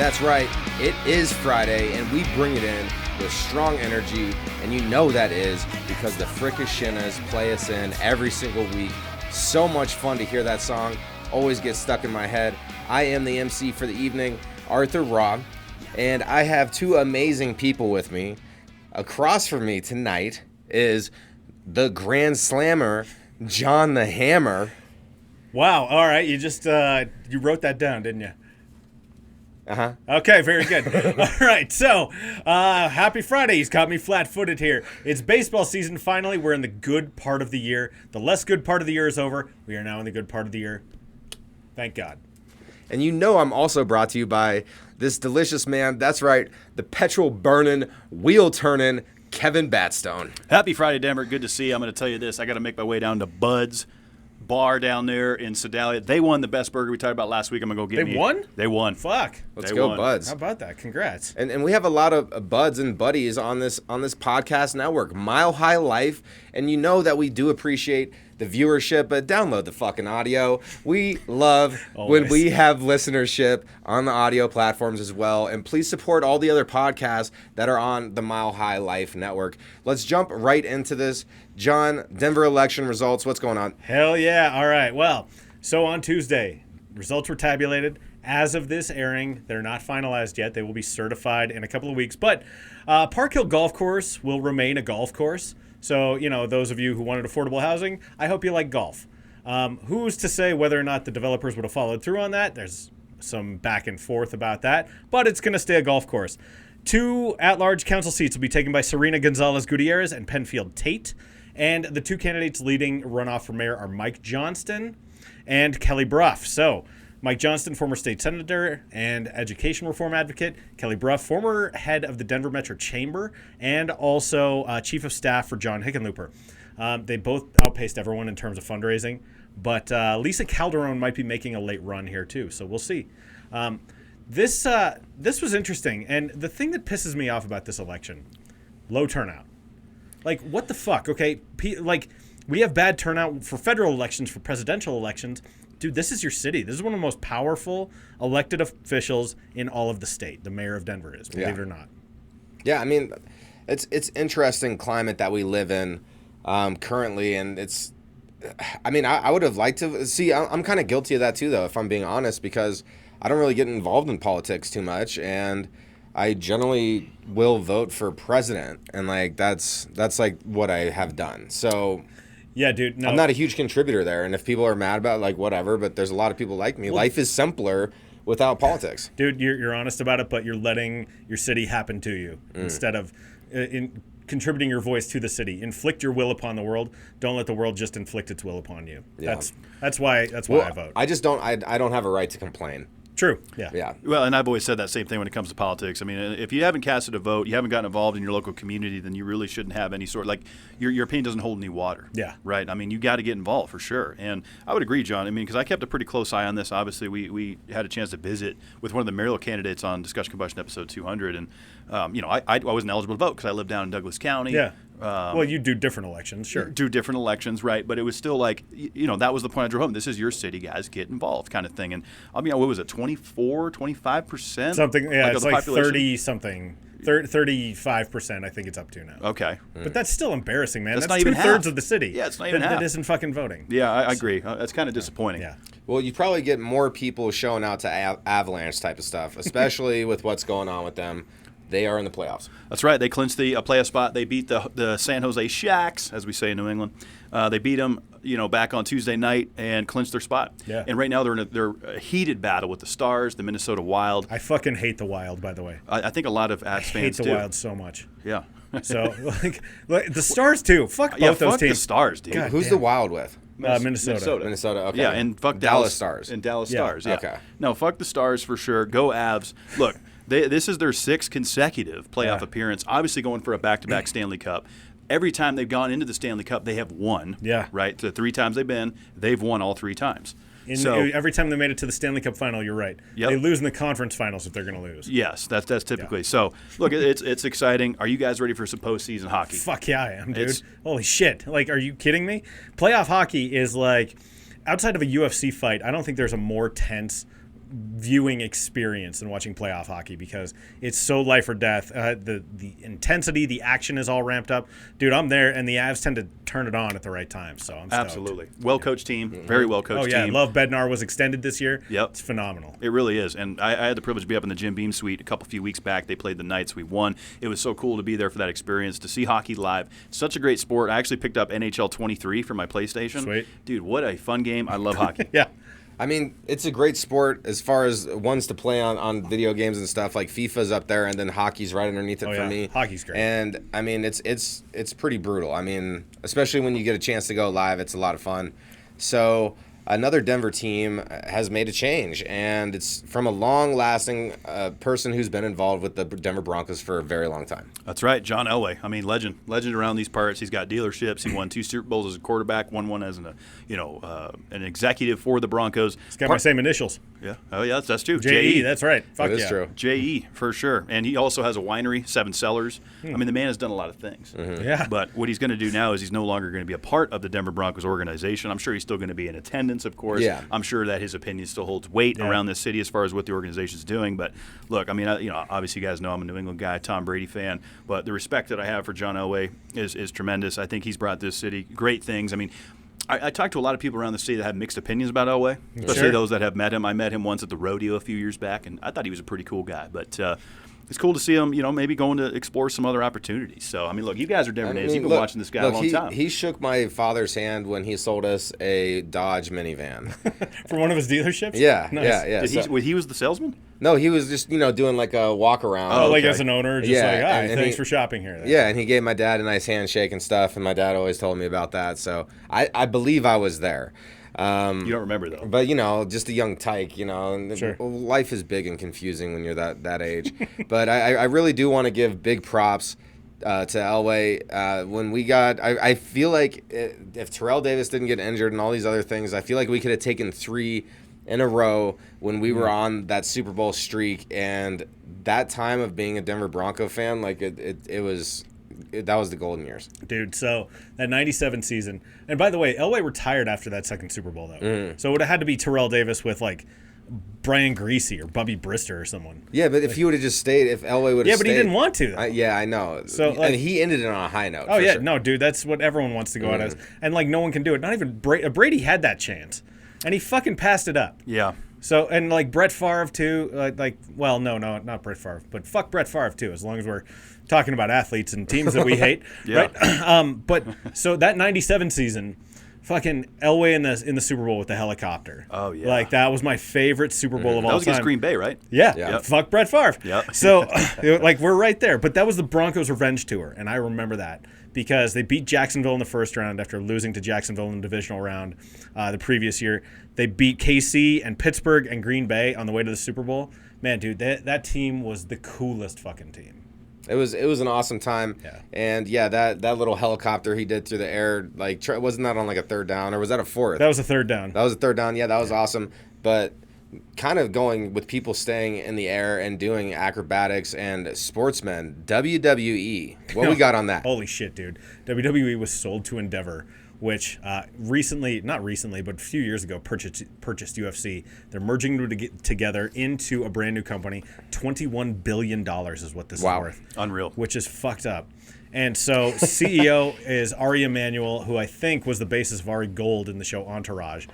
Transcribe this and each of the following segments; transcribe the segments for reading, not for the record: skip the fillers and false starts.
That's right, it is Friday, and we bring it in with strong energy, and you know that is because the Fricashinas play us in every single week. So much fun to hear that song, always gets stuck in my head. I am the MC for the evening, Arthur Robb, and I have two amazing people with me. Across from me tonight is the Grand Slammer, Jon the Hammer. Wow, all right, you just, you wrote that down, didn't you? Uh-huh. Okay, very good. All right, so happy Friday. He's got me flat-footed here. It's baseball season finally. We're in the good part of the year. The less good part of the year is over. We are now in the good part of the year. Thank God. And you know I'm also brought to you by this delicious man. That's right, the petrol-burning, wheel-turning Kevin Batstone. Happy Friday, Denver. Good to see you. I'm going to tell you this. I got to make my way down to Bud's Bar down there in Sedalia. They won the best burger we talked about last week. I'm going to go get me. They won? They won. Fuck. Let's go, Buds. How about that? Congrats. And we have a lot of buds and buddies on this podcast network, Mile High Life, and you know that we do appreciate the viewership, but download the fucking audio. We love when we have listenership on the audio platforms as well, and please support all the other podcasts that are on the Mile High Life network. Let's jump right into this. Jon, Denver election results, what's going on? Hell yeah. All right. Well, so on Tuesday, results were tabulated. As of this airing, they're not finalized yet. They will be certified in a couple of weeks. But Park Hill Golf Course will remain a golf course. So, you know, those of you who wanted affordable housing, I hope you like golf. Who's to say whether or not the developers would have followed through on that? There's some back and forth about that. But it's going to stay a golf course. 2 at-large council seats will be taken by Serena Gonzalez Gutierrez and Penfield Tate. And the 2 candidates leading runoff for mayor are Mike Johnston and Kelly Brough. So, Mike Johnston, former state senator and education reform advocate. Kelly Brough, former head of the Denver Metro Chamber and also chief of staff for John Hickenlooper. They both outpaced everyone in terms of fundraising. But Lisa Calderon might be making a late run here, too. So, we'll see. This was interesting. And the thing that pisses me off about this election, low turnout. Like, what the fuck, okay? We have bad turnout for federal elections, for presidential elections. Dude, this is your city. This is one of the most powerful elected officials in all of the state. The mayor of Denver is, believe it or not. Yeah, I mean, it's interesting climate that we live in currently, and it's, I mean, I would have liked to see, I'm kind of guilty of that too, though, if I'm being honest, because I don't really get involved in politics too much, and I generally will vote for president, and like that's like what I have done. So yeah, dude, no. I'm not a huge contributor there, and if people are mad about it, like whatever, but there's a lot of people like me. Life is simpler without politics. Dude, you're honest about it, but you're letting your city happen to you instead of contributing your voice to the city. Inflict your will upon the world. Don't let the world just inflict its will upon you. Yeah. That's why I vote. I just don't I don't have a right to complain. True. Yeah. Well, and I've always said that same thing when it comes to politics. I mean, if you haven't casted a vote, you haven't gotten involved in your local community, then you really shouldn't have any sort, like, your opinion doesn't hold any water. Yeah. Right? I mean, you got to get involved for sure. And I would agree, Jon. I mean, because I kept a pretty close eye on this. Obviously, we had a chance to visit with one of the mayoral candidates on Discussion Combustion episode 200. And, I wasn't eligible to vote because I live down in Douglas County. Yeah. Well, you do different elections, sure. Do different elections, right? But it was still like, that was the point I drove home. This is your city, guys. Get involved kind of thing. And, I mean, what was it, 24, 25%? Something, yeah, it's like 30-something. 35%, I think it's up to now. Okay. But that's still embarrassing, man. That's That's not even 2/3 half of the city. Yeah, it's not even half. That isn't fucking voting. Yeah, I agree. That's kind of disappointing. Yeah. Well, you probably get more people showing out to Avalanche type of stuff, especially with what's going on with them. They are in the playoffs. That's right. They clinched the playoff spot. They beat the San Jose Shacks, as we say in New England. They beat them, back on Tuesday night and clinched their spot. Yeah. And right now they're a heated battle with the Stars, the Minnesota Wild. I fucking hate the Wild, by the way. I think a lot of Avs fans do. I hate the Wild so much. Yeah. So, like the Stars too. Fuck both those fuck teams. the Stars, dude. God, who's the Wild with? Minnesota. Minnesota, okay. Yeah, and fuck Dallas Stars. And Dallas Stars, yeah. Okay. No, fuck the Stars for sure. Go Avs. Look, this is their 6th consecutive playoff appearance, obviously going for a back-to-back Stanley Cup. Every time they've gone into the Stanley Cup, they have won. Yeah. Right? The 3 times they've been, they've won all 3 times. Every time they made it to the Stanley Cup final, you're right. Yep. They lose in the conference finals if they're going to lose. Yes, that's typically. Yeah. So, look, it's exciting. Are you guys ready for some postseason hockey? Fuck yeah, I am, dude. Holy shit. Like, are you kidding me? Playoff hockey is like, outside of a UFC fight, I don't think there's a more tense viewing experience than watching playoff hockey because it's so life or death. The intensity, the action is all ramped up. Dude, I'm there, and the Avs tend to turn it on at the right time, so I'm stoked. Absolutely. Well-coached team, very well-coached team. Oh, yeah, Love Bednar was extended this year. Yep. It's phenomenal. It really is, and I had the privilege to be up in the Jim Beam suite a few weeks back. They played the Knights. We won. It was so cool to be there for that experience, to see hockey live. Such a great sport. I actually picked up NHL 23 for my PlayStation. Sweet. Dude, what a fun game. I love hockey. Yeah. I mean, it's a great sport as far as ones to play on video games and stuff. Like FIFA's up there, and then hockey's right underneath it for me. Hockey's great. And I mean, it's pretty brutal. I mean, especially when you get a chance to go live, it's a lot of fun. So another Denver team has made a change, and it's from a long-lasting person who's been involved with the Denver Broncos for a very long time. That's right, John Elway. I mean, legend around these parts. He's got dealerships. He won 2 Super Bowls as a quarterback, won one as an executive for the Broncos. He's got my same initials. Yeah. Oh, yeah, that's true. J.E., that's right. Fuck that is yeah. true. J.E., for sure. And he also has a winery, 7 Cellars. I mean, the man has done a lot of things. Mm-hmm. Yeah. But what he's going to do now is he's no longer going to be a part of the Denver Broncos organization. I'm sure he's still going to be in attendance, of course. Yeah. I'm sure that his opinion still holds weight around this city as far as what the organization's doing. But look, I mean, obviously you guys know I'm a New England guy, Tom Brady fan. But the respect that I have for John Elway is tremendous. I think he's brought this city great things. I mean, I talked to a lot of people around the city that have mixed opinions about Elway, especially those that have met him. I met him once at the rodeo a few years back, and I thought he was a pretty cool guy. But it's cool to see him, maybe going to explore some other opportunities. So, I mean, look, you guys are Denver natives. You've been watching this guy a long time. He shook my father's hand when he sold us a Dodge minivan. From one of his dealerships? Yeah, Nice. yeah. He was the salesman? No, he was just, doing like a walk around. Oh, like as an owner, just like, and thanks for shopping here. Yeah, and he gave my dad a nice handshake and stuff, and my dad always told me about that. So I believe I was there. You don't remember, though. But, just a young tyke, and Sure. life is big and confusing when you're that age. But I really do want to give big props to Elway. When we got, I feel like if Terrell Davis didn't get injured and all these other things, I feel like we could have taken 3 in a row when we were on that Super Bowl streak. And that time of being a Denver Bronco fan, like that was the golden years. Dude, so that 97 season. And by the way, Elway retired after that second Super Bowl, though. So it would have had to be Terrell Davis with, like, Brian Greasy or Bubby Brister or someone. Yeah, but if he would have just stayed, if Elway would have stayed. Yeah, but he didn't want to, though. I know. So, and he ended it on a high note. Oh, yeah. Sure. No, dude, that's what everyone wants to go out as. And, like, no one can do it. Not even Brady had that chance. And he fucking passed it up. Yeah. So, and like Brett Favre too, no, not Brett Favre, but fuck Brett Favre too, as long as we're talking about athletes and teams that we hate, right? But so that 97 season, fucking Elway in the Super Bowl with the helicopter. Oh, yeah. Like, that was my favorite Super Bowl of all time. That was against Green Bay, right? Yeah. Yep. Fuck Brett Favre. Yep. So, like, we're right there. But that was the Broncos' revenge tour, and I remember that because they beat Jacksonville in the first round after losing to Jacksonville in the divisional round the previous year. They beat KC and Pittsburgh and Green Bay on the way to the Super Bowl. Man, dude, that team was the coolest fucking team. It was an awesome time. Yeah. And yeah, that little helicopter he did through the air, like, wasn't that on like a third down, or was that a fourth? That was a third down. That was a third down. Yeah, that was awesome. But kind of going with people staying in the air and doing acrobatics and sportsmen, WWE. What we got on that? Holy shit, dude. WWE was sold to Endeavor, which not recently, but a few years ago purchased UFC. They're merging together into a brand new company. $21 billion is what this is worth. Unreal. Which is fucked up. And so CEO is Ari Emanuel, who I think was the basis of Ari Gold in the show Entourage.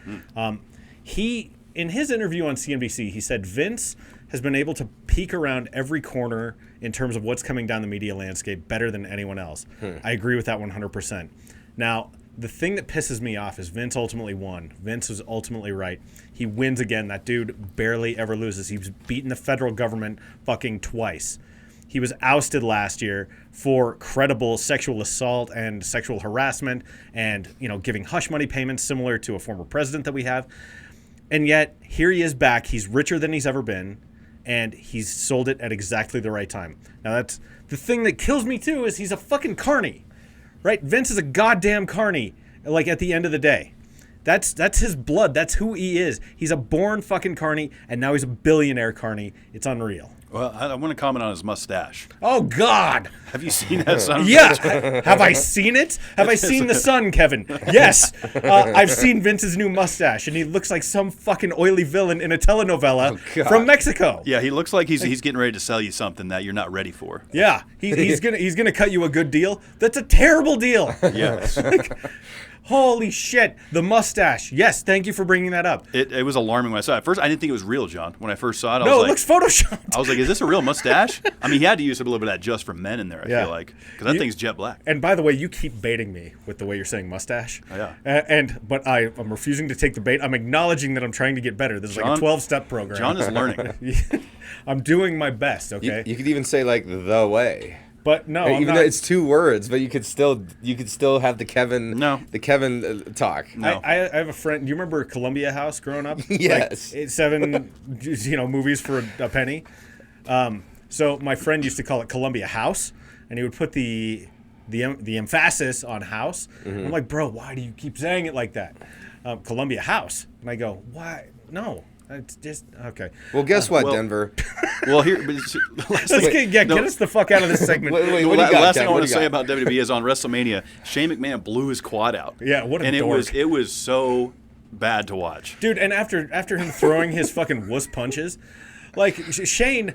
He, in his interview on CNBC, he said Vince has been able to peek around every corner in terms of what's coming down the media landscape better than anyone else. I agree with that 100%. Now, the thing that pisses me off is Vince ultimately won. Vince was ultimately right. He wins again. That dude barely ever loses. He's beaten the federal government fucking twice. He was ousted last year for credible sexual assault and sexual harassment and, giving hush money payments similar to a former president that we have. And yet, here he is back. He's richer than he's ever been, and he's sold it at exactly the right time. Now, that's the thing that kills me, too, is he's a fucking carny. Right? Vince is a goddamn carny, like, at the end of the day. That's his blood. That's who he is. He's a born fucking carny, and now he's a billionaire carny. It's unreal. Well, I want to comment on his mustache. Oh, God. Have you seen that son of a Yeah. bitch? Have I seen it? Have I seen the sun, Kevin? Yes. I've seen Vince's new mustache, and he looks like some fucking oily villain in a telenovela from Mexico. Yeah, he looks like he's getting ready to sell you something that you're not ready for. Yeah. He's gonna cut you a good deal. That's a terrible deal. Yes. Holy shit. The mustache. Yes, thank you for bringing that up. It was alarming when I saw it. At first, I didn't think it was real, John. When I first saw it, No, I it was looks photoshopped. I was like, is this a real mustache? I mean, he had to use a little bit of that just for men in there, I Yeah. feel like. Because that thing's jet black. And by the way, you keep baiting me with the way you're saying mustache. Oh, yeah. But I'm refusing to take the bait. I'm acknowledging that I'm trying to get better. This is like a 12-step program. John is learning. I'm doing my best, okay? You could even say like the way. But no, I'm Even not. though it's 2 words, but you could still have the Kevin talk. No. I have a friend. Do you remember Columbia House growing up? Yes. Like 7, movies for a penny. So my friend used to call it Columbia House, and he would put the emphasis on house. I'm like, bro, why do you keep saying it like that? Columbia House. And I go, why? No. It's just okay. Well, guess what, well- Denver? Well, here, Get us the fuck out of this segment. Wait, what do you the got, last Kev? thing I What want do to you say got? about WWE is on WrestleMania, Shane McMahon blew his quad out. Yeah, what a and dork. it was so bad to watch. Dude, and after him throwing his fucking wuss punches, like Shane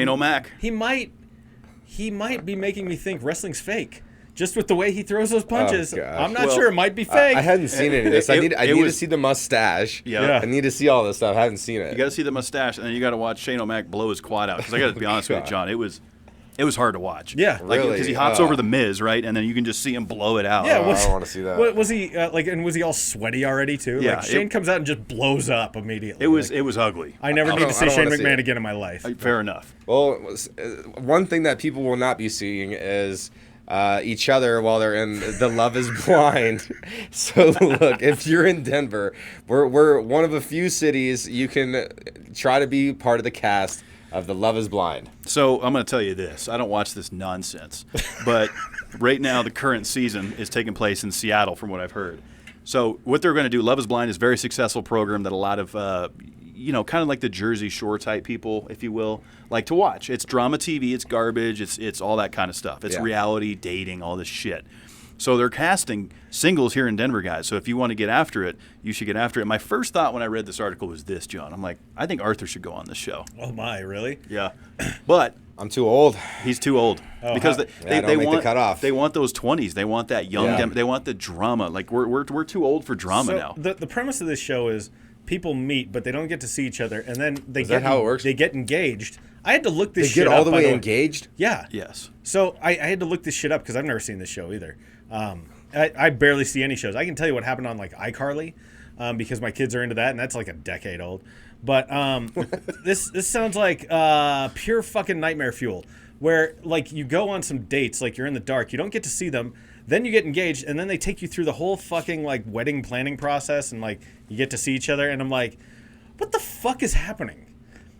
O'Mac. he might be making me think wrestling's fake. Just with the way he throws those punches, gosh. I'm not Well, sure. It might be fake. I hadn't seen any of this. I need to was- see the mustache. Yeah. I need to see all this stuff. I haven't seen it. You got to see the mustache, and then you got to watch Shane O'Mac blow his quad out. Because I got to be honest with you, John, it was hard to watch. Yeah. like Really? because he hops over the Miz, right, and then you can just see him blow it out. Yeah, I don't want to see that. What was he and was he all sweaty already too? Yeah, Like Shane it- comes out and just blows up immediately. it was Like, ugly. I never need don't- to I see don't Shane wanna see McMahon it. again in my life. Fair enough. Well, one thing that people will not be seeing is each other while they're in the Love is Blind. So look, if you're in Denver, we're one of a few cities you can try to be part of the cast of the Love is Blind. So I'm going to tell you this. I don't watch this nonsense. But right now the current season is taking place in Seattle from what I've heard. So what they're going to do, Love is Blind is a very successful program that a lot of, kind of like the Jersey Shore type people, if you will, like to watch. It's drama TV, it's garbage, it's all that kind of stuff. It's Yeah. reality, dating, all this shit. So they're casting singles here in Denver, guys. So if you want to get after it, you should get after it. My first thought when I read this article was this, John. I'm like, I think Arthur should go on this show. Oh my, really? Yeah. But I'm too old. he's too old because how- they don't make want the cutoff. They want those 20s. They want that young. Yeah. They want the drama. Like we're too old for drama So now. the premise of this show is people meet, but they don't get to see each other, and then they Is that how it works? They get engaged. I had to look They this shit get all up, the by way engaged? Yeah. Yes. So I had to look this shit up because I've never seen this show either. I barely see any shows. I can tell you what happened on like iCarly because my kids are into that, and that's like a decade old. But this sounds like pure fucking nightmare fuel, where like you go on some dates, like you're in the dark, you don't get to see them, then you get engaged, and then they take you through the whole fucking like wedding planning process, and like you get to see each other, and I'm like, what the fuck is happening?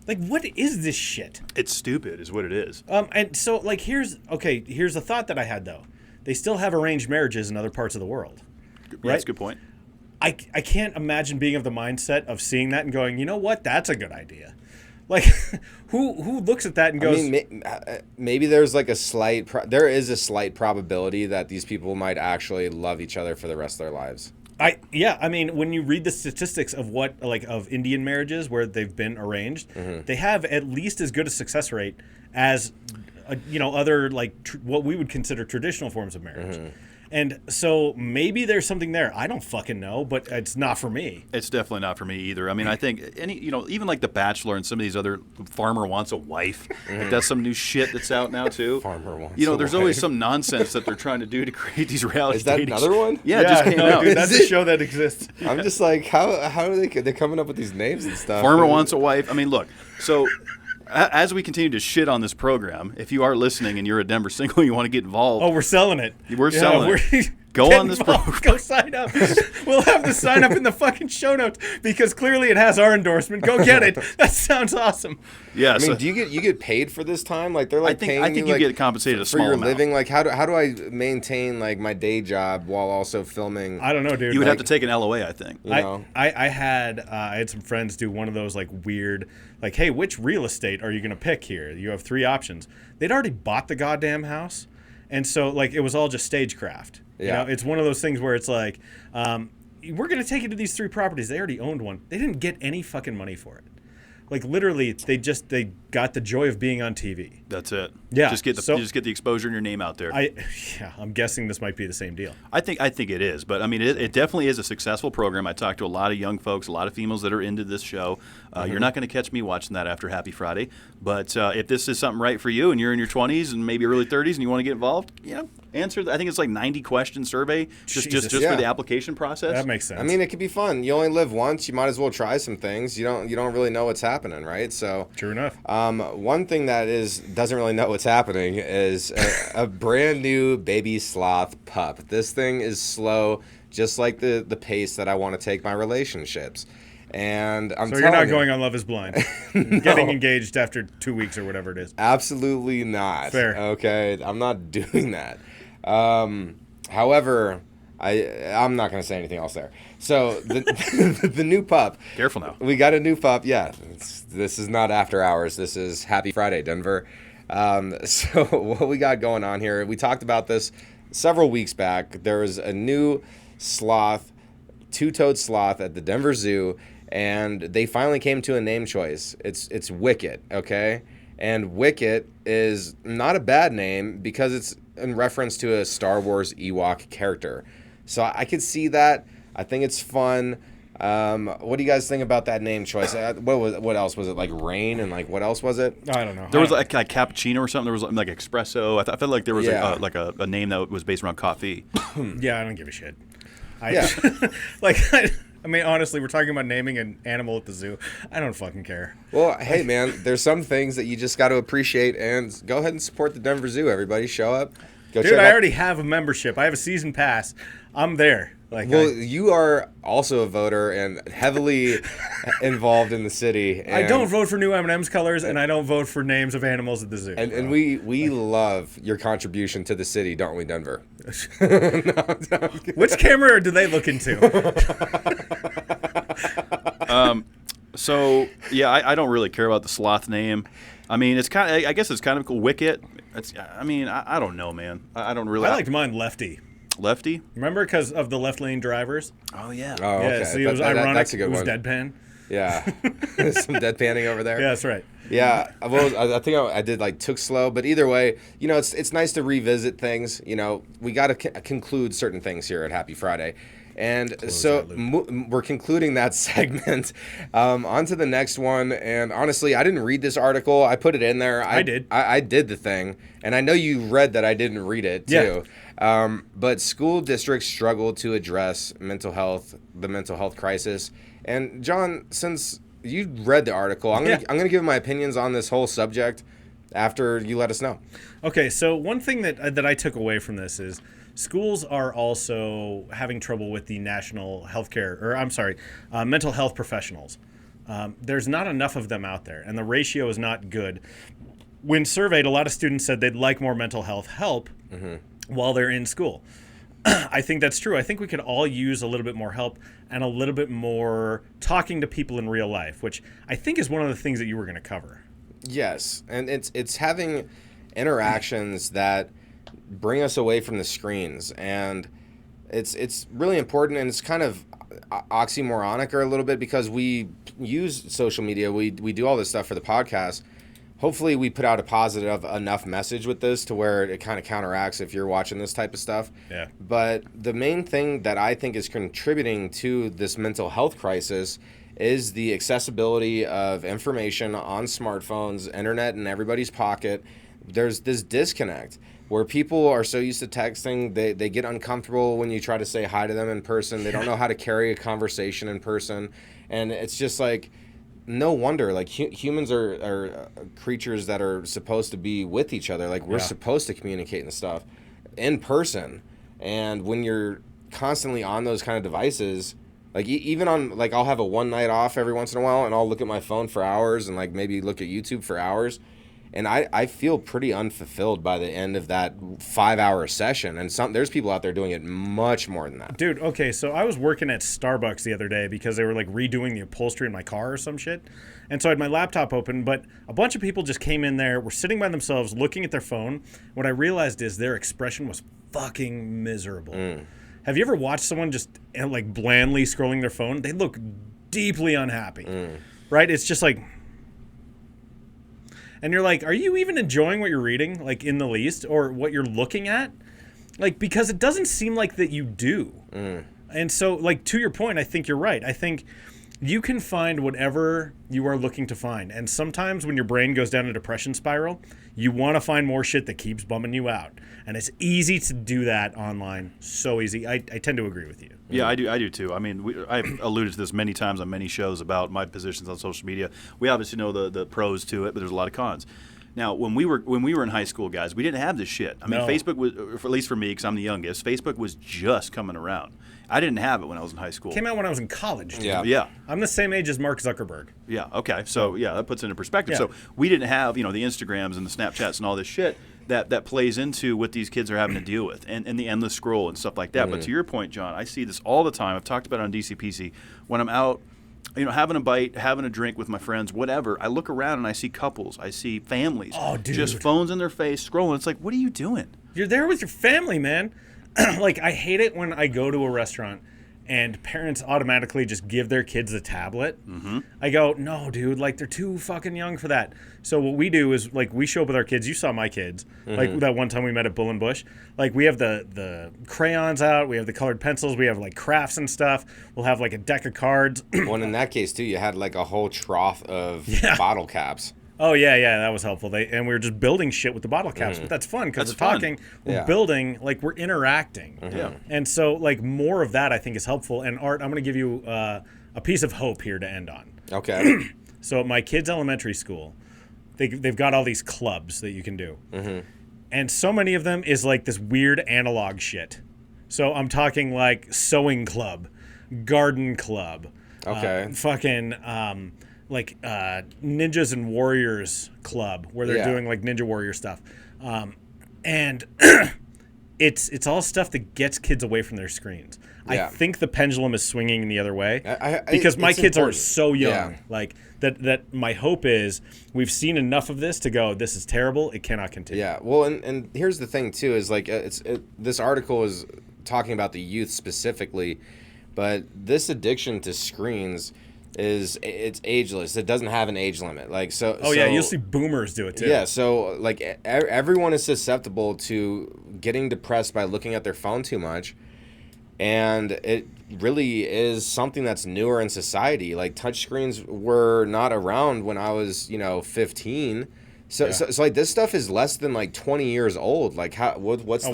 Like, what is this shit? It's stupid, is what it is. And so, like, here's a thought that I had, though. They still have arranged marriages in other parts of the world. Yeah, Right? that's a good point. I can't imagine being of the mindset of seeing that and going, you know what? That's a good idea. Like, who looks at that and goes, I mean, maybe there's like there is a slight probability that these people might actually love each other for the rest of their lives. I mean, when you read the statistics of of Indian marriages where they've been arranged, they have at least as good a success rate as, other what we would consider traditional forms of marriage. And so maybe there's something there. I don't fucking know, but it's not for me. It's definitely not for me either. I mean, I think even like The Bachelor and some of these other Farmer Wants a Wife, like that's some new shit that's out now too. Farmer Wants You know, a there's always Wife. some nonsense that they're trying to do to create these reality. Is that dating another one? Yeah, it just came out. Dude, that's a show that exists. I'm just like, how are they're coming up with these names and stuff? Farmer Wants a Wife. I mean, look, so as we continue to shit on this program, if you are listening and you're a Denver single and you want to get involved, Oh, we're selling it. We're selling it. Go Get on this involved. program. Go sign up. We'll have the sign up in the fucking show notes because clearly it has our endorsement. Go get it. That sounds awesome. Yeah. I mean, do you get paid for this time? Like they're like I paying think you you get compensated a for small your amount. living. Like how do I maintain like my day job while also filming? I don't know, dude. You would Like, have to take an LOA, I think. You know? I had some friends do one of those like weird, like, hey, which real estate are you going to pick here? You have 3 options. They'd already bought the goddamn house. And so like it was all just stagecraft. Yeah. You know, it's one of those things where it's like, we're going to take you to these 3 properties. They already owned one. They didn't get any fucking money for it. Like literally, they got the joy of being on TV. That's it. Yeah, Just get the exposure and your name out there. I'm guessing this might be the same deal. I think it is, but I mean, it definitely is a successful program. I talked to a lot of young folks, a lot of females that are into this show. You're not going to catch me watching that after Happy Friday, but if this is something right for you and you're in your 20s and maybe early 30s and you want to get involved, answer. I think it's like 90 question survey just for the application process. That makes sense. I mean, it could be fun. You only live once. You might as well try some things. You don't really know what's happening, right? So true enough. One thing that doesn't really know what's happening is a brand new baby sloth pup. This thing is slow, just like the pace that I want to take my relationships. And so you're not going on Love is Blind, getting engaged after 2 weeks or whatever it is. Absolutely not. Fair. Okay, I'm not doing that. However, I'm not going to say anything else there. So the new pup. Careful now. We got a new pup. Yeah, this is not after hours. This is Happy Friday, Denver. So what we got going on here, we talked about this several weeks back. There was a new sloth, 2-toed sloth at the Denver Zoo, and they finally came to a name choice. It's Wicket, okay? And Wicket is not a bad name because it's in reference to a Star Wars Ewok character. So I could see that. I think it's fun. What do you guys think about that name choice? What else was it? Like rain and like what else was it? I don't know. There was like cappuccino or something. There was like espresso. I felt like there was Yeah. like a name that was based around coffee. Yeah, I don't give a shit. Yeah. I mean, honestly, we're talking about naming an animal at the zoo. I don't fucking care. Well, hey man, there's some things that you just got to appreciate, and go ahead and support the Denver Zoo. Everybody, show up. Go Dude, check I out- already have a membership. I have a season pass. I'm there. Like, Well, you are also a voter and heavily involved in the city. And, I don't vote for new M&M's colors, and I don't vote for names of animals at the zoo. And we love your contribution to the city, don't we, Denver? Which camera do they look into? So yeah, I don't really care about the sloth name. I mean, I guess it's kind of cool. Wicket. I don't know, man. I don't really. I liked mine Lefty. Lefty. Remember, because of the left lane drivers? Oh yeah. Oh, Yeah, okay. see, it was ironic. That's a good it was one. deadpan. Yeah. Some deadpanning over there. Yeah, that's right. Yeah, well, I think I did like took slow, but either way, it's nice to revisit things. We got to conclude certain things here at Happy Friday, and so we're concluding that segment. On to the next one, and honestly, I didn't read this article. I put it in there. I did. I did the thing, and I know you read that I didn't read it too. Yeah. But school districts struggle to address the mental health crisis. And John, since you read the article, I'm gonna give my opinions on this whole subject after you let us know. Okay, so one thing that I took away from this is schools are also having trouble with the national mental health professionals. There's not enough of them out there, and the ratio is not good. When surveyed, a lot of students said they'd like more mental health help while they're in school. I think that's true. I think we could all use a little bit more help and a little bit more talking to people in real life, which I think is one of the things that you were going to cover. Yes, and it's having interactions that bring us away from the screens, and it's really important, and it's kind of oxymoronic or a little bit because we use social media, we do all this stuff for the podcast. Hopefully we put out a positive enough message with this to where it kind of counteracts if you're watching this type of stuff. Yeah. But the main thing that I think is contributing to this mental health crisis is the accessibility of information on smartphones, internet in everybody's pocket. There's this disconnect where people are so used to texting, they get uncomfortable when you try to say hi to them in person. They don't know how to carry a conversation in person. And it's just like, no wonder, like humans are creatures that are supposed to be with each other. Like we're supposed to communicate and stuff in person. And when you're constantly on those kind of devices, like even on, like, I'll have a one night off every once in a while, and I'll look at my phone for hours and like maybe look at YouTube for hours. And I feel pretty unfulfilled by the end of that 5-hour session. And there's people out there doing it much more than that. Dude, okay, so I was working at Starbucks the other day because they were like redoing the upholstery in my car or some shit. And so I had my laptop open, but a bunch of people just came in there, were sitting by themselves, looking at their phone. What I realized is their expression was fucking miserable. Have you ever watched someone just like blandly scrolling their phone? They look deeply unhappy, right? It's just like... And you're like, are you even enjoying what you're reading, like, in the least, or what you're looking at? Like, because it doesn't seem like that you do. And so, like, to your point, I think you're right. I think you can find whatever you are looking to find. And sometimes when your brain goes down a depression spiral, you want to find more shit that keeps bumming you out. And it's easy to do that online. So easy. I tend to agree with you. Yeah, I do too. I mean, I've alluded to this many times on many shows about my positions on social media. We obviously know the pros to it, but there's a lot of cons. Now, when we were in high school, guys, we didn't have this shit. I mean, No. Facebook was, at least for me, because I'm the youngest, Facebook was just coming around. I didn't have it when I was in high school. Came out when I was in college. Dude. Yeah. I'm the same age as Mark Zuckerberg. Yeah. Okay. So yeah, that puts it into perspective. Yeah. So we didn't have the Instagrams and the Snapchats and all this shit that plays into what these kids are having to deal with and the endless scroll and stuff like that. But to your point, John, I see this all the time. I've talked about it on DCPC when I'm out, having a bite, having a drink with my friends, whatever. I look around and I see couples, I see families, just phones in their face, scrolling. It's like, what are you doing? You're there with your family, man. Like, I hate it when I go to a restaurant and parents automatically just give their kids a tablet. I go, no, dude, like, they're too fucking young for that. So what we do is, like, we show up with our kids. You saw my kids. Like, that one time we met at Bull and Bush. Like, we have the crayons out. We have the colored pencils. We have, like, crafts and stuff. We'll have, like, a deck of cards. Well, in that case, too, you had, like, a whole trough of bottle caps. Oh, yeah, that was helpful. And we were just building shit with the bottle caps. But that's fun because we're talking, we're building, like, we're interacting. And so, like, more of that I think is helpful. And Art, I'm going to give you a piece of hope here to end on. Okay. So at my kids' elementary school, they've got all these clubs that you can do. And so many of them is, like, this weird analog shit. So I'm talking, like, sewing club, garden club. Okay. Like Ninjas and Warriors Club, where they're doing like Ninja Warrior stuff, and it's all stuff that gets kids away from their screens. I think the pendulum is swinging in the other way because my kids are so young. Like that. My hope is we've seen enough of this to go, this is terrible. It cannot continue. Yeah. Well, and here's the thing too is like this article is talking about the youth specifically, but this addiction to screens. It's ageless. It doesn't have an age limit. Like so. Oh yeah, you'll see boomers do it too. Yeah. So like everyone is susceptible to getting depressed by looking at their phone too much, and it really is something that's newer in society. Like touchscreens were not around when I was 15. So like this stuff is less than like 20 years old. Like what's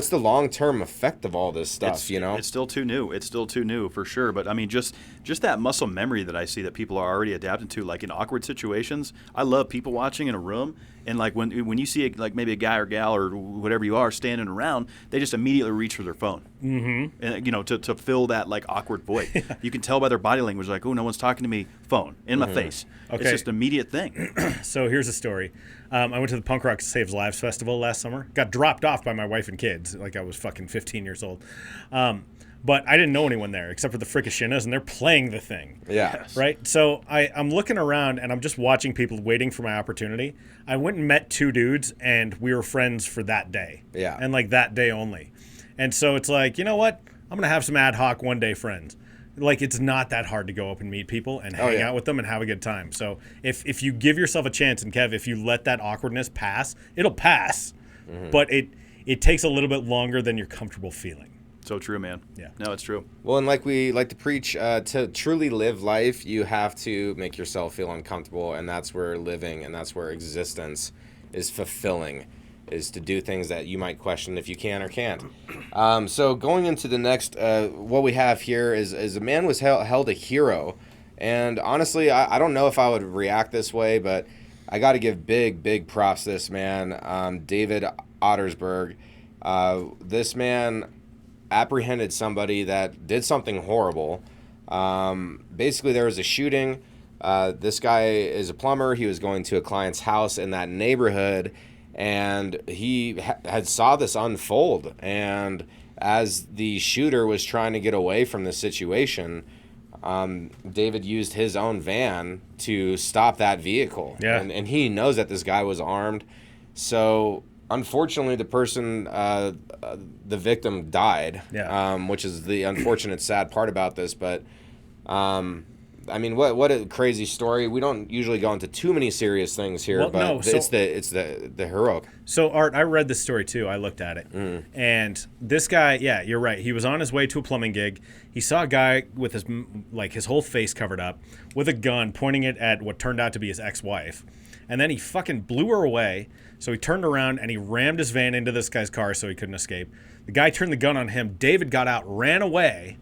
the long-term effect of all this stuff, It's still too new. It's still too new for sure. But I mean, just that muscle memory that I see that people are already adapting to, like in awkward situations. I love people watching in a room, and like when you see like maybe a guy or gal or whatever you are standing around, they just immediately reach for their phone, and to fill that like awkward void. You can tell by their body language, like, oh, no one's talking to me. Phone in my face. Okay. It's just an immediate thing. So here's a story. I went to the Punk Rock Saves Lives Festival last summer. Got dropped off by my wife and kids. Like I was fucking 15 years old. But I didn't know anyone there except for the Fricashinas, and they're playing the thing. Yeah. Yes. Right? So I'm looking around, and I'm just watching people waiting for my opportunity. I went and met two dudes, and we were friends for that day. Yeah. And like that day only. And so it's like, you know what? I'm going to have some ad hoc one-day friends. Like, it's not that hard to go up and meet people and hang out with them and have a good time. So if you give yourself a chance, and Kev, if you let that awkwardness pass, it'll pass. But it takes a little bit longer than you're comfortable feeling. So true, man. Yeah. No, it's true. Well, and like we like to preach, to truly live life, you have to make yourself feel uncomfortable, and that's where living and that's where existence is fulfilling, is to do things that you might question if you can or can't. So going into the next, what we have here is a man was held a hero, and honestly, I don't know if I would react this way, but I got to give big props to this man, David Otterberg. This man apprehended somebody that did something horrible. Basically, there was a shooting. This guy is a plumber. He was going to a client's house in that neighborhood, and he had saw this unfold. And as the shooter was trying to get away from the situation, David used his own van to stop that vehicle. Yeah. And he knows that this guy was armed. So unfortunately, the person, the victim died, which is the unfortunate, sad part about this. But, I mean, what a crazy story. We don't usually go into too many serious things here, Well, but no, it's the heroic. So, Art, I read this story too. I looked at it. And this guy, yeah, you're right. He was on his way to a plumbing gig. He saw a guy with his whole face covered up with a gun pointing it at what turned out to be his ex-wife. And then he fucking blew her away. So he turned around and he rammed his van into this guy's car so he couldn't escape. The guy turned the gun on him. David got out, ran away.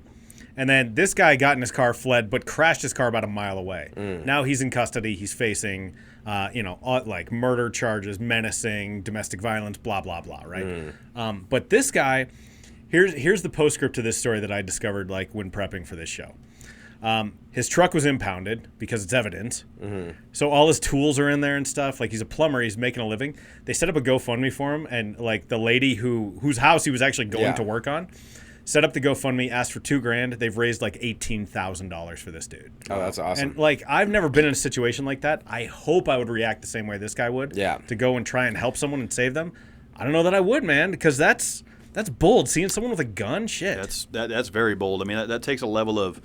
And then this guy got in his car, fled, but crashed his car about a mile away. Now he's in custody. He's facing, like murder charges, menacing, domestic violence, blah, blah, blah, right? But this guy, here's the postscript to this story that I discovered like when prepping for this show. His truck was impounded because it's evidence. So all his tools are in there and stuff. Like, he's a plumber. He's making a living. They set up a GoFundMe for him, and like the lady whose house he was actually going to work on set up the GoFundMe, asked for $2,000. They've raised like $18,000 for this dude. Oh, that's awesome. And like, I've never been in a situation like that. I hope I would react the same way this guy would. Yeah. To go and try and help someone and save them. I don't know that I would, man, because that's bold. Seeing someone with a gun, shit. That's very bold. I mean, that takes a level of,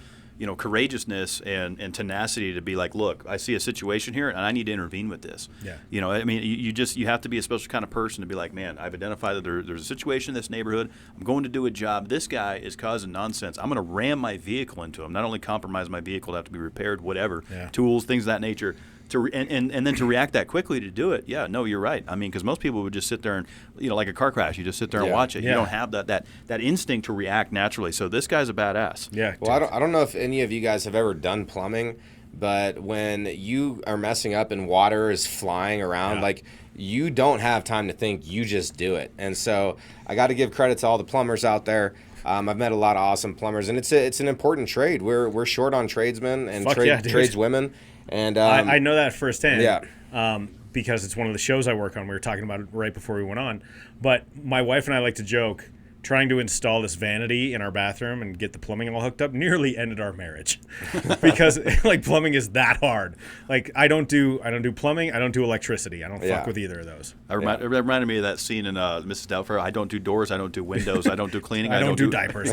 courageousness and tenacity to be like, look, I see a situation here and I need to intervene with this. Yeah. I mean, you have to be a special kind of person to be like, man, I've identified that there's a situation in this neighborhood. I'm going to do a job. This guy is causing nonsense. I'm going to ram my vehicle into him. Not only compromise my vehicle to have to be repaired, whatever, tools, things of that nature. And then to react that quickly to do it, no, you're right. I mean, because most people would just sit there and, like a car crash, you just sit there and watch it. You don't have that instinct to react naturally. So this guy's a badass. Yeah. Well, I don't know if any of you guys have ever done plumbing, but when you are messing up and water is flying around, like, you don't have time to think. You just do it. And so I got to give credit to all the plumbers out there. I've met a lot of awesome plumbers, and it's an important trade. We're short on tradesmen and tradeswomen. And I know that firsthand. Yeah. Because it's one of the shows I work on. We were talking about it right before we went on. But my wife and I like to joke, trying to install this vanity in our bathroom and get the plumbing all hooked up nearly ended our marriage. Because like, plumbing is that hard. Like, I don't do plumbing. I don't do electricity. I don't fuck with either of those. It reminded me of that scene in Mrs. Doubtfire. I don't do doors. I don't do windows. I don't do cleaning. I don't do diapers.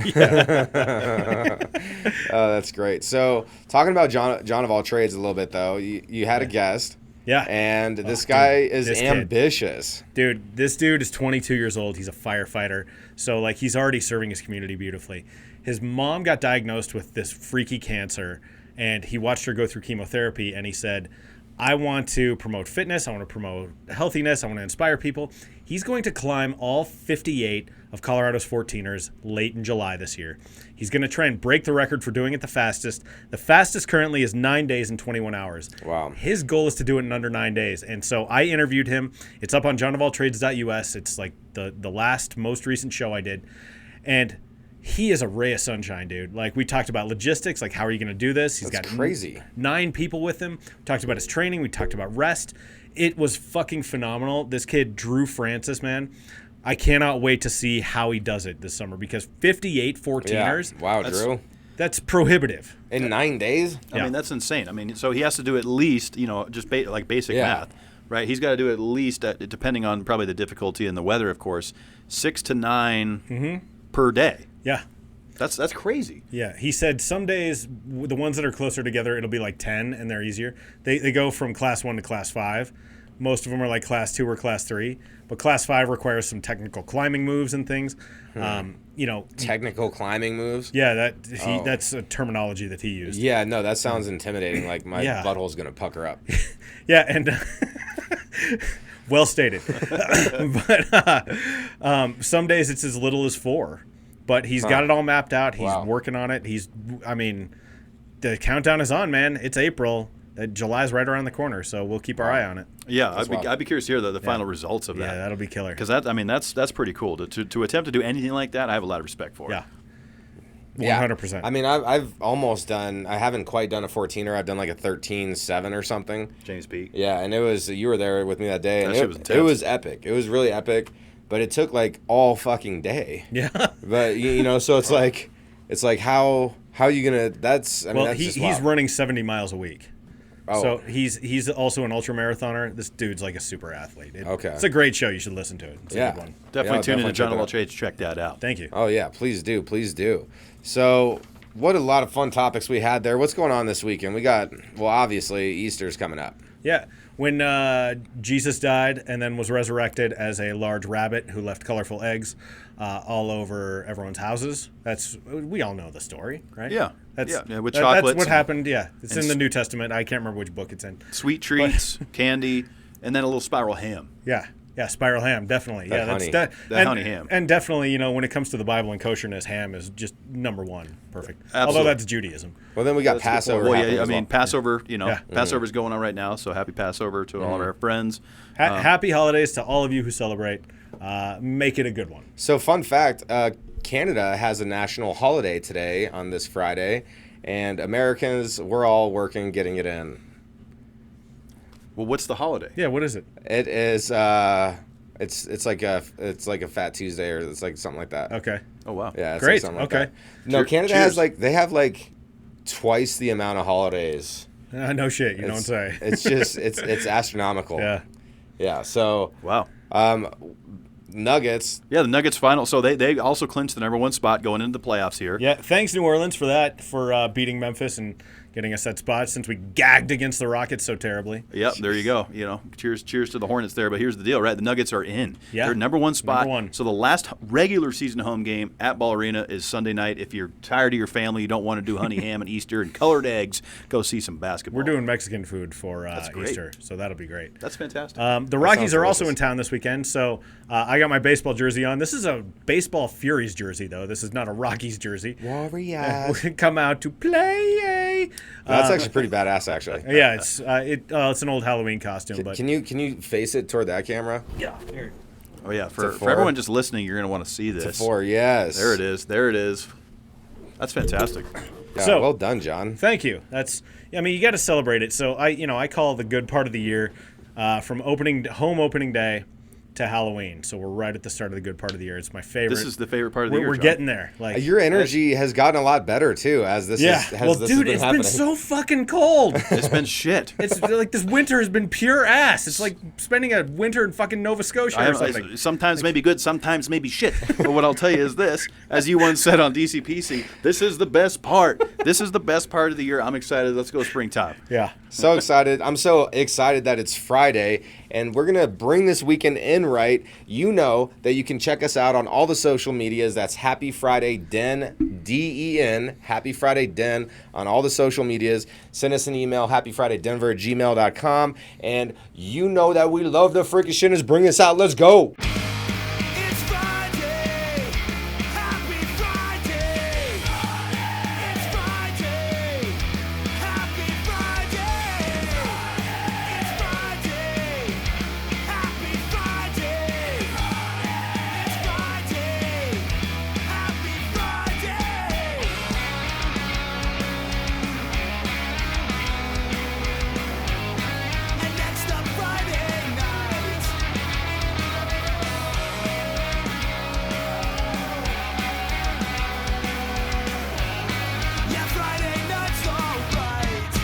That's great. So talking about John of all trades a little bit, though, you had a guest. Yeah. And this guy is ambitious. Dude, this dude is 22 years old. He's a firefighter. So, like, he's already serving his community beautifully. His mom got diagnosed with this freaky cancer, and he watched her go through chemotherapy, and he said, I want to promote fitness. I want to promote healthiness. I want to inspire people. He's going to climb all 58 of Colorado's 14ers late in July this year. He's going to try and break the record for doing it the fastest. The fastest currently is 9 days and 21 hours. Wow. His goal is to do it in under 9 days. And so I interviewed him. It's up on jonofalltrades.us. It's like the last, most recent show I did. And he is a ray of sunshine, dude. Like, we talked about logistics, like, how are you going to do this? He's got crazy. 9 people with him. We talked about his training. We talked about rest. It was fucking phenomenal. This kid, Drew Francis, man. I cannot wait to see how he does it this summer, because 58 14ers. Yeah. Wow, Drew. That's prohibitive. In 9 days? I mean, that's insane. I mean, so he has to do at least, just like basic math, right? He's got to do at least, depending on probably the difficulty and the weather, of course, 6 to 9 per day. Yeah. That's crazy. Yeah. He said some days, the ones that are closer together, it'll be like 10 and they're easier. They go from class 1 to class 5. Most of them are like class 2 or class 3. But class 5 requires some technical climbing moves and things. Technical climbing moves? Yeah, that's a terminology that he used. Yeah, no, that sounds intimidating. Like, my butthole's going to pucker up. Yeah, and well stated. But some days it's as little as 4. But he's got it all mapped out. He's working on it. The countdown is on, man. It's April. July's right around the corner, so we'll keep our eye on it. Yeah, That's wild. I'd be curious to hear the final results of that. Yeah, that'll be killer. Because that's pretty cool. To attempt to do anything like that, I have a lot of respect for. Yeah. Yeah. 100%. I mean, I've almost done. I haven't quite done a 14er. I've done like a 13-7 or something. James Peak. Yeah, and it was. You were there with me that day, and That shit was it intense. was epic. It was really epic, but it took like all fucking day. Yeah. But you know, so it's like how you gonna? That's. I mean, Well, that's just he's wild. running 70 miles a week. Oh. So he's also an ultra marathoner. This dude's like a super athlete. Okay. It's a great show. You should listen to it. It's a Yeah. good one. Definitely Yeah, tune into John check it and out. Trade to check that out. Thank you. Oh yeah, please do. So, what a lot of fun topics we had there. What's going on this weekend? We got obviously Easter's coming up. Yeah. When Jesus died and then was resurrected as a large rabbit who left colorful eggs all over everyone's houses. We all know the story, right? Yeah. With chocolates That's what and- happened. Yeah. It's and in the s- New Testament. I can't remember which book it's in. Sweet treats, candy, and then a little spiral ham. Yeah. Yeah, spiral ham, definitely. That Yeah, honey. That honey ham. And definitely, when it comes to the Bible and kosherness, ham is just number one. Perfect. Absolutely. Although that's Judaism. Well, then we got That's a good Passover. point. Well, happening yeah, I as mean, well. Passover, Yeah. Passover's going on right now, so happy Passover to all of our friends. Happy holidays to all of you who celebrate. Make it a good one. So, fun fact: Canada has a national holiday today on this Friday, and Americans, we're all working getting it in. Well, what's the holiday? Yeah, what is it? It is. It's like a Fat Tuesday or it's like something like that. Okay. Oh, wow. Yeah. It's Great, Like something like okay. that. No, Canada Cheers. has they have like twice the amount of holidays. No shit, you don't say. It's just it's astronomical. Yeah. Yeah. So Wow. Nuggets. Yeah, the Nuggets final. So they also clinched the number one spot going into the playoffs here. Yeah, thanks New Orleans for that, for beating Memphis and getting us that spot since we gagged against the Rockets so terribly. Yep, there you go. Cheers to the Hornets there. But here's the deal, right? The Nuggets are in. Yeah. They're number one spot. Number one. So the last regular season home game at Ball Arena is Sunday night. If you're tired of your family, you don't want to do honey ham and Easter and colored eggs, go see some basketball. We're doing Mexican food for great. Easter, so that'll be great. That's fantastic. The Rockies sounds are also delicious. in town this weekend, so I got my baseball jersey on. This is a Baseball Furies jersey, though. This is not a Rockies jersey. Warriors. We come out to play. That's actually pretty badass, actually. Yeah, it's an old Halloween costume, but Can you face it toward that camera? yeah, here. Oh yeah, for four. everyone just listening, you're going to want to see this. 4, yes. There it is. There it is. That's fantastic. Yeah, So- well done, John. Thank you. You got to celebrate it. So I call the good part of the year from home opening day to Halloween. So we're right at the start of the good part of the year. It's my favorite. This is the favorite part of the year. We're John. getting there. Like Your energy has gotten a lot better too as this yeah. has, Well, this dude, has it's happening. been so fucking cold. It's been shit. It's like this winter has been pure ass. It's like spending a winter in fucking Nova Scotia or something. Sometimes maybe good, sometimes maybe shit. But what I'll tell you is this: as you once said on DCPC, this is the best part. This is the best part of the year. I'm excited. Let's go springtime. Yeah. So excited. I'm so excited that it's Friday and we're going to bring this weekend in right. You know that you can check us out on all the social medias. That's Happy Friday Den, D-E-N, Happy Friday Den on all the social medias. Send us an email, happyfridaydenver@gmail.com. And you know that we love the freaking shinners. Bring us out. Let's go. It's Friday, happy Friday. It's Friday, happy Friday. It's Friday, happy Friday. It's Friday, happy Friday. And next up Friday night. Yeah, Friday night's alright.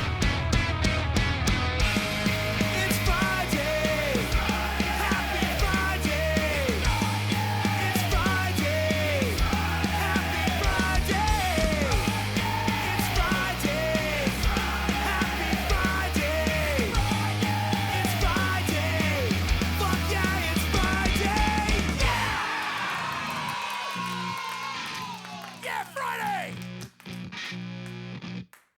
It's Friday, happy Friday. It's Friday, happy Friday. It's Friday, happy Friday. It's Friday, fuck yeah, it's Friday. Yeah! Yeah, Friday!